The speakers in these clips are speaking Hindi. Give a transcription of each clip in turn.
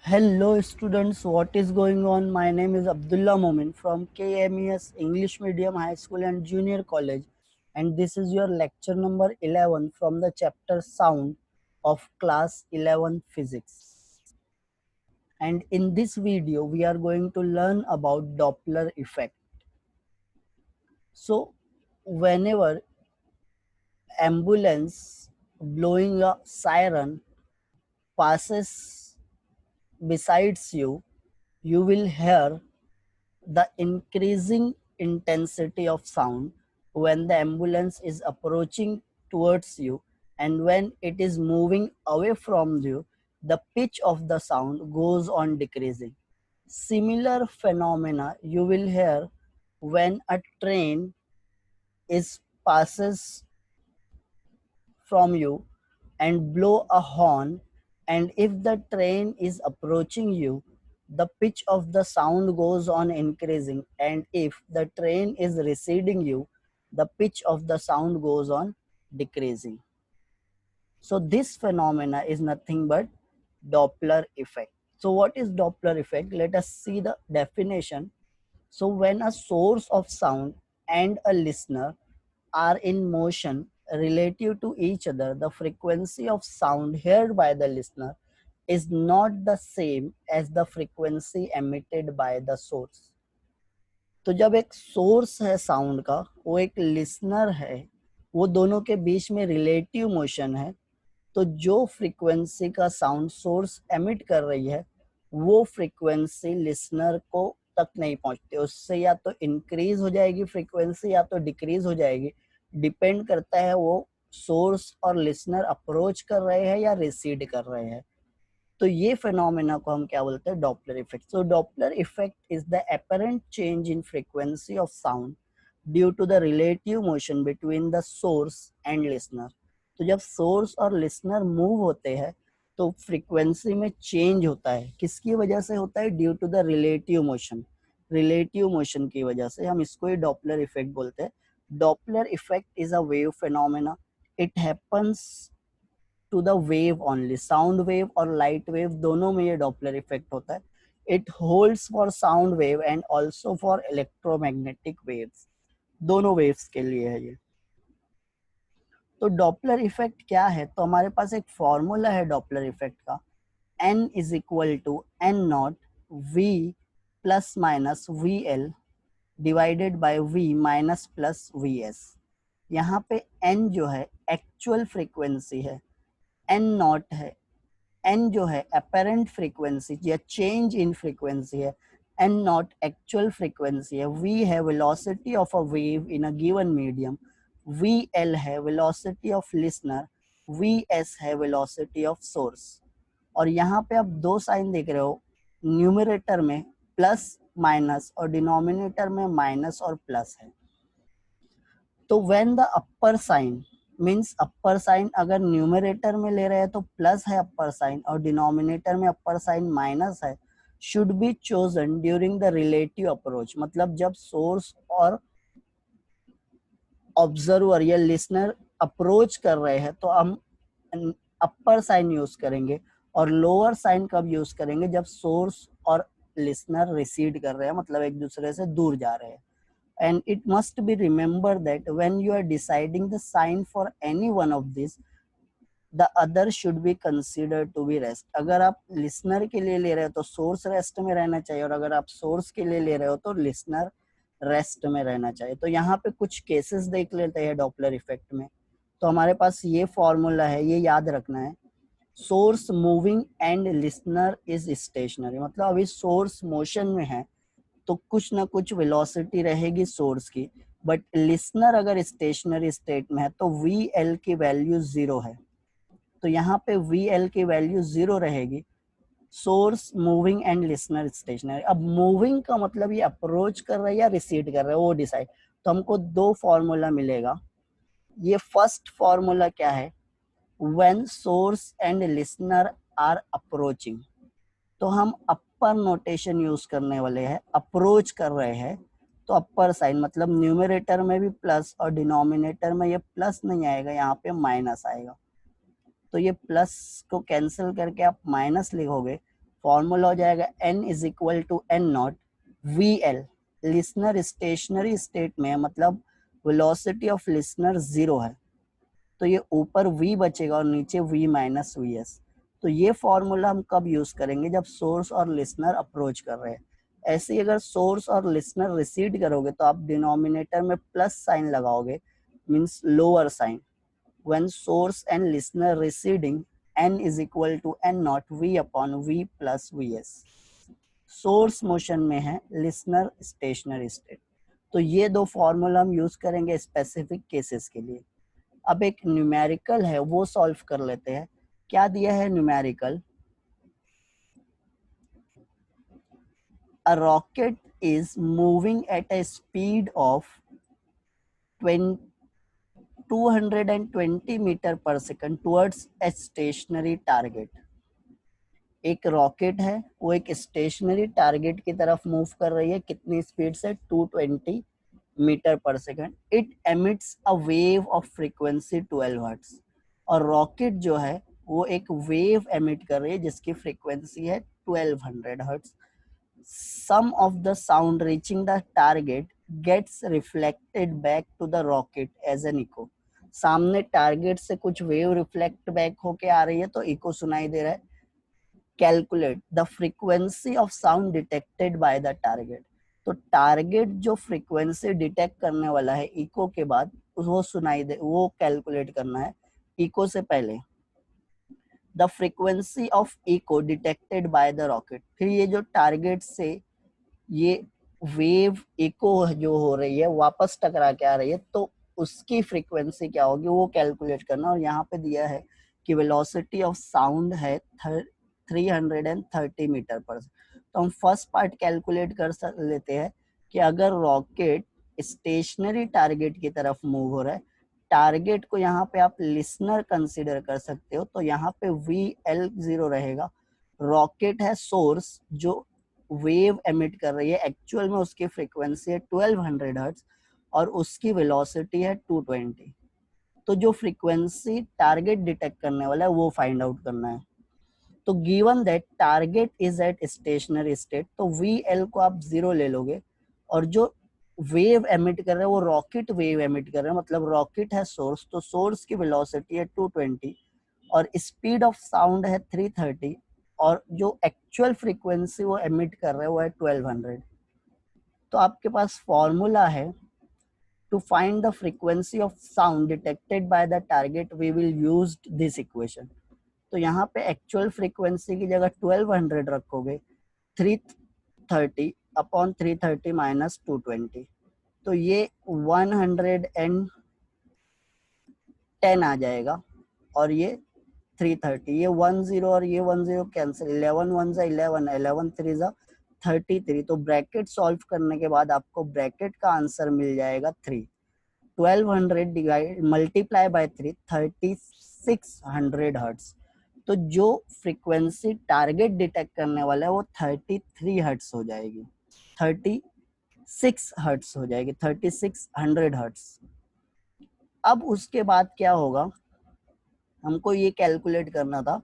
Hello students, what is going on? My name is Abdullah Momin from KMES English Medium High School and Junior College, and this is your lecture number 11 from the chapter Sound of class 11 Physics. And in this video we are going to learn about Doppler effect. So whenever ambulance blowing a siren passes besides you, you will hear the increasing intensity of sound when the ambulance is approaching towards you, and when it is moving away from you, the pitch of the sound goes on decreasing. Similar phenomena you will hear when a train is passes from you and blow a horn, and if the train is approaching you, the pitch of the sound goes on increasing, and if the train is receding you, the pitch of the sound goes on decreasing. So this phenomena is nothing but Doppler effect. So what is Doppler effect? Let us see the definition. So when a source of sound and a listener are in motion relative to each other, the frequency of sound heard by the listener is not the same as the frequency emitted by the source. तो जब एक सोर्स है साउंड का, वो एक लिसनर है, वो दोनों के बीच में रिलेटिव मोशन है, तो जो फ्रीक्वेंसी का साउंड सोर्स एमिट कर रही है वो फ्रीक्वेंसी लिसनर को तक नहीं पहुंचती, उससे या तो इंक्रीज हो जाएगी फ्रीक्वेंसी या तो डिक्रीज हो जाएगी, डिपेंड करता है वो सोर्स और लिसनर अप्रोच कर रहे हैं या रिसीड कर रहे हैं। तो ये फिनोमेना को हम क्या बोलते हैं? Doppler effect. So Doppler effect is the apparent change in frequency of sound due to the relative motion between the source and listener. तो जब सोर्स और लिसनर मूव होते हैं तो फ्रीक्वेंसी में चेंज होता है, किसकी वजह से होता है? Due to the relative motion. Relative motion की वजह से हम इसको ही डॉपलर इफेक्ट बोलते हैं। Doppler effect is a wave phenomena. It happens to the wave only, sound wave और लाइट वेव दोनों में ये डॉपलर इफेक्ट होता है। It holds for sound wave and also for electromagnetic waves, दोनों वेव्स के लिए है ये। तो डॉपलर इफेक्ट क्या है? तो हमारे पास एक फॉर्मूला है डॉपलर इफेक्ट का, n is equal to n not v plus minus v l divided by v minus plus v s. यहाँ पे n जो है एक्चुअल फ्रीक्वेंसी है, n नॉट है, n जो है अपेरेंट फ्रीक्वेंसी या चेंज इन फ्रीक्वेंसी है, n नॉट एक्चुअल फ्रीक्वेंसी है, v है velocity of a wave in a given medium, vl है वेलोसिटी ऑफ लिसनर, vs है वेलोसिटी ऑफ सोर्स। और यहाँ पे आप दो साइन देख रहे हो, न्यूमरेटर में प्लस माइनस और डिनोमिनेटर में माइनस और प्लस है। तो when the upper sign means upper sign अगर न्यूमरेटर में ले रहे हैं तो प्लस है अपर साइन और डिनोमिनेटर में अपर साइन माइनस है, should be chosen during the relative approach. मतलब जब सोर्स और ऑब्जर्वर या लिसनर अप्रोच कर रहे हैं तो हम अपर साइन यूज करेंगे, और लोअर साइन कब यूज करेंगे? जब सोर्स और लिसनर रिसीड कर रहे हैं, मतलब एक दूसरे से दूर जा रहे हैं। And it must be remembered that when you are deciding the sign for any one of these, the other should be considered to be rest। अगर आप लिसनर के लिए ले रहे हो तो सोर्स रेस्ट में रहना चाहिए, और अगर आप सोर्स के लिए ले रहे हो तो लिसनर रेस्ट में रहना चाहिए। तो यहाँ पे कुछ केसेस देख लेते हैं डॉपलर इफेक्ट में। तो हमारे पास ये फॉर्मूला है, ये याद रखना है। Source moving and listener is stationary, मतलब अभी सोर्स मोशन में है तो कुछ ना कुछ वेलोसिटी रहेगी सोर्स की, बट लिसनर अगर स्टेशनरी स्टेट में है तो वी एल की वैल्यू 0 है, तो यहाँ पे वी एल की वैल्यू 0 रहेगी। Source moving and listener stationary. अब मूविंग का मतलब ये अप्रोच कर रहा है या रिसीड कर रहा है वो डिसाइड। तो हमको दो फॉर्मूला मिलेगा। ये फर्स्ट फॉर्मूला क्या है? When source and listener are approaching, तो हम अपर नोटेशन यूज करने वाले हैं। अप्रोच कर रहे हैं तो अपर साइन, मतलब न्यूमरेटर में भी प्लस और डिनोमिनेटर में ये प्लस नहीं आएगा, यहाँ पे माइनस आएगा। तो ये प्लस को कैंसिल करके आप माइनस लिखोगे फॉर्मूला हो जाएगा n is equal to n not v l. Listener stationary state में है, मतलब वेलोसिटी ऑफ लिसनर 0 है, तो ये ऊपर v बचेगा और नीचे v माइनस वी एस। तो ये फॉर्मूला हम कब यूज करेंगे, जब सोर्स और लिसनर अप्रोच कर रहे हैं। ऐसे ही अगर सोर्स और लिसनर रिसीड करोगे तो आप डिनोमिनेटर में प्लस साइन लगाओगे, means lower sign. when source and listener receding, n is equal to n naught v upon v plus vs। Source motion में है, लिसनर स्टेशनरी स्टेट। तो ये दो फॉर्मूला हम यूज करेंगे स्पेसिफिक केसेस के लिए। अब एक न्यूमेरिकल है, वो सॉल्व कर लेते हैं। क्या दिया है numerical, a rocket is moving at a speed of 220 metre पर second towards a stationary target. एक रॉकेट है, वो एक स्टेशनरी टारगेट की तरफ मूव कर रही है, कितनी स्पीड से, 220 मीटर पर second. It emits a wave of frequency 12 hertz. और रॉकेट जो है वो एक वेव एमिट कर रही है जिसकी फ्रीक्वेंसी है 1200 hertz. Some of the sound reaching the target gets reflected back to the rocket as an echo. सामने टारगेट से कुछ वेव रिफ्लेक्ट बैक होके आ रही है तो इको सुनाई दे रहा है। Calculate the frequency of sound detected by the target. तो टारगेट जो फ्रीक्वेंसी डिटेक्ट करने वाला है इको के बाद, वो सुनाई दे, वो कैलकुलेट करना है इको से पहले। The frequency of echo detected by the rocket, फिर ये जो टारगेट से ये वेव इको जो हो रही है वापस टकरा के आ रही है, तो उसकी फ्रीक्वेंसी क्या होगी वो कैलकुलेट करना। और यहाँ पे दिया है कि वेलोसिटी ऑफ साउंड है 330 मीटर पर। तो हम फर्स्ट पार्ट कैलकुलेट कर लेते हैं कि अगर रॉकेट स्टेशनरी टारगेट की तरफ मूव हो रहा है, टारगेट को यहाँ पे आप लिसनर कंसीडर कर सकते हो, तो यहाँ पे VL0 रहेगा। रॉकेट है सोर्स जो वेव एमिट कर रही है, एक्चुअल में उसकी फ्रीक्वेंसी है 1200 हर्ट्ज और उसकी वेलोसिटी है 220। तो जो फ्रीक्वेंसी टारगेट डिटेक्ट करने वाला है वो फाइंड आउट करना है। तो given that target is at stationary state, तो VL को आप 0 ले लोगे और जो वेव एमिट कर रहे हैं वो रॉकेट वेव एमिट कर रहे हैं, मतलब रॉकेट है सोर्स, तो सोर्स की वेलोसिटी है 220 और स्पीड ऑफ साउंड है 330 और जो एक्चुअल फ्रीक्वेंसी वो एमिट कर रहे हैं वो है 1200। तो आपके पास फॉर्मूला है to find the frequency of sound detected by the target, we will use this equation. तो यहाँ पे एक्चुअल फ्रीक्वेंसी की जगह 1200 रखोगे, 330 अपॉन 330 माइनस 220, तो ये 110 आ जाएगा और ये 330, ये 10 और ये 10 कैंसिल, 11 1 11, 11 3 33। तो ब्रैकेट सॉल्व करने के बाद आपको ब्रैकेट का आंसर मिल जाएगा 3। 1200 डिवाइड मल्टीप्लाई बाय 3, 3600 हर्ट्ज। तो जो फ्रीक्वेंसी टारगेट डिटेक्ट करने वाला है वो 33 हर्ट्ज हो जाएगी, 36 हर्ट्ज हो जाएगी, 3600 हर्ट्ज। अब उसके बाद क्या होगा, हमको ये कैलकुलेट करना था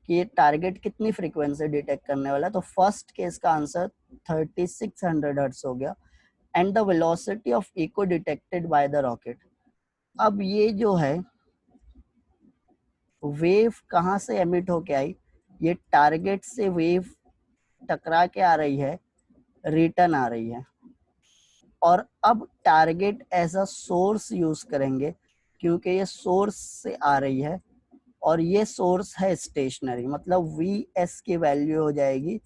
कि ये टारगेट कितनी फ्रीक्वेंसी डिटेक्ट करने वाला है। तो फर्स्ट केस का आंसर 3600 हर्ट्ज हो गया and the velocity of echo detected by the rocket. अब ये जो है वेव कहाँ से एमिट होके आई, ये टारगेट से वेव टकरा के आ रही है, रिटर्न आ रही है। और अब target as a source use करेंगे क्योंकि ये सोर्स से आ रही है और ये सोर्स है स्टेशनरी, मतलब Vs की वैल्यू हो जाएगी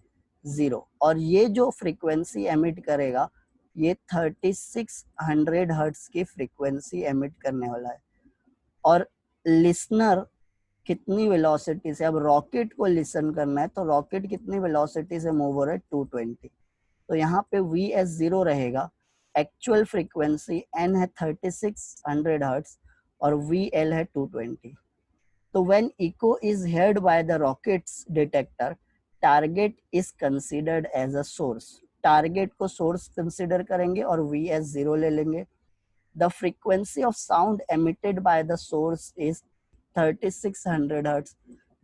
0 और ये जो फ्रीक्वेंसी एमिट करेगा ये 3600 हर्ट्ज की फ्रीक्वेंसी एमिट करने वाला है। और लिसनर कितनी वेलोसिटी से, अब रॉकेट को लिसन करना है तो रॉकेट कितनी वेलोसिटी से मूव हो रहा है, 220। तो यहाँ पे Vs0 रहेगा, एक्चुअल फ्रीक्वेंसी n है 3600 हर्ट्ज और VL है 220। तो when echo is heard by the rocket's detector, target is considered as a source। Target को सोर्स कंसिडर करेंगे और Vs0 ले लेंगे। The frequency of sound emitted by the source is 3600 hertz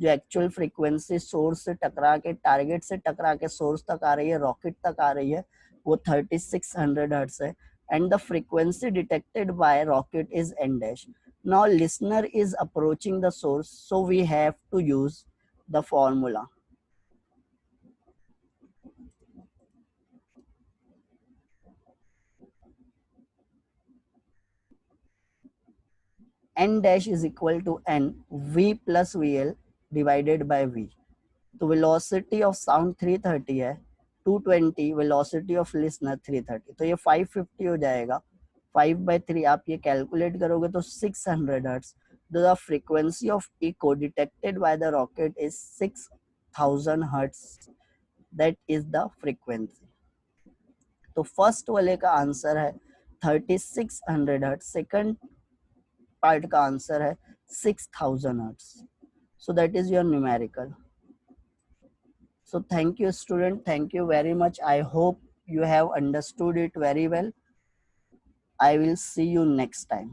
जो एक्चुअल फ्रीक्वेंसी सोर्स से टकरा के, टारगेट से टकरा के सोर्स तक आ रही है, रॉकेट तक आ रही है, वो 3600 हर्ट्ज है. And the frequency detected by rocket is n dash. Now listener is approaching the source, so we have to use the formula. N dash is equal to n v plus vl divided by v. तो वेलोसिटी ऑफ साउंड 330 है, 220 वेलोसिटी ऑफ लिसनर 330, तो ये 550 हो जाएगा. 5/3 आप ये कैलकुलेट करोगे तो 600 hertz. The frequency of echo detected by the rocket is 6000 hertz. That is the frequency. तो फर्स्ट वाले का आंसर है 3600 हर्ट्ज, सेकंड पार्ट का आंसर है 6000 hertz. So that is your numerical. So thank you student, thank you very much. I hope you have understood it very well. I will see you next time.